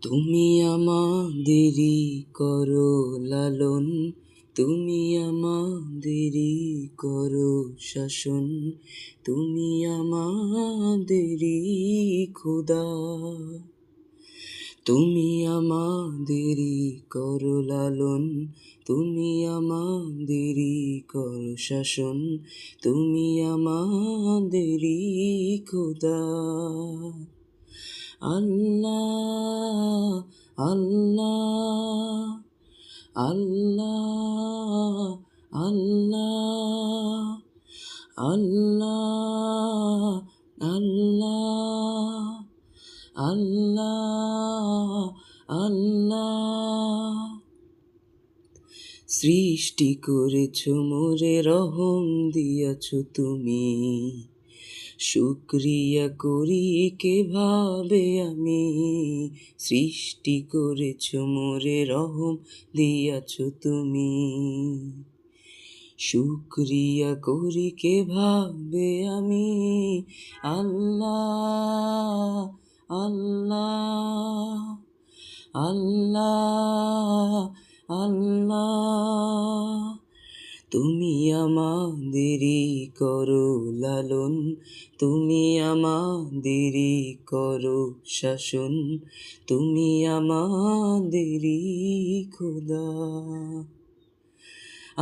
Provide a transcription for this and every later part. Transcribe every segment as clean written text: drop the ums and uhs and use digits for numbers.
তুমি আমাদেরই করো লালন, তুমি আমাদেরই করো শাসন, তুমি আমাদেরই খোদা। তুমি আমাদেরই করো লালন, তুমি আমাদেরই করো শাসন, তুমি আমাদেরই খোদা। আল্লাহ আল্লাহ আল্লাহ আল্লাহ আল্লাহ আল্লাহ আল্লাহ আল্লাহ। সৃষ্টি করেছ মোরে, রহম দিয়াছ তুমি, শুকরিয়া করি কেভাবে আমি। সৃষ্টি করেছ মোরে, রহম দিয়াছ তুমি, শুকরিয়া করি কেভাবে আমি। আল্লাহ আল্লাহ আল্লাহ আল্লাহ। তুমি আমাদেরই করো লালন, তুমি আমাদেরই করো শাসন, তুমি আমাদেরই খোদা।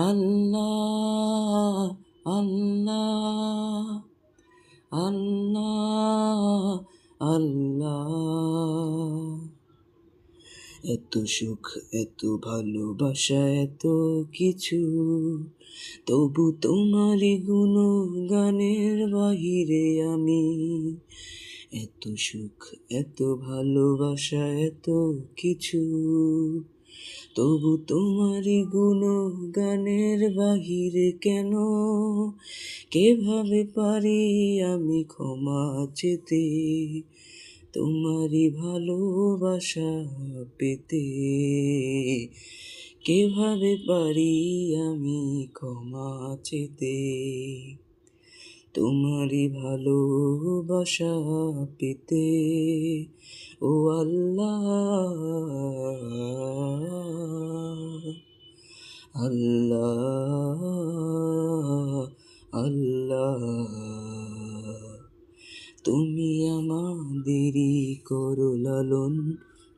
আল্লাহ আল্লাহ আল্লাহ আল্লাহ। এত সুখ, এত ভালোবাসা, এত কিছু, তবু তোমারই গুণগানের বাহিরে আমি। এত সুখ, এত ভালোবাসা, এত কিছু, তবু তোমারই গুণগানের বাহিরে কেন? কেভাবে পারি আমি ক্ষমা চেতে, তোমারই ভালোবাসা পেতে? কেভাবে পারি আমি ক্ষমা চেতে, তোমারই ভালোবাসা পেতে? ও আল্লাহ আল্লাহ আল্লাহ। তুমি আমাদেরই করো লালন,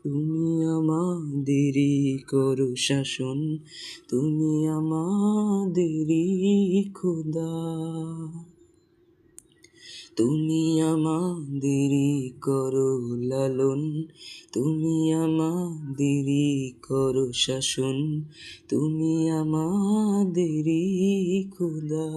তুমি আমাদেরই করো শাসন, তুমি আমাদেরই খোদা। তুমি আমাদেরই করো লালন, তুমি আমাদেরই করো শাসন, তুমি আমাদেরই খোদা।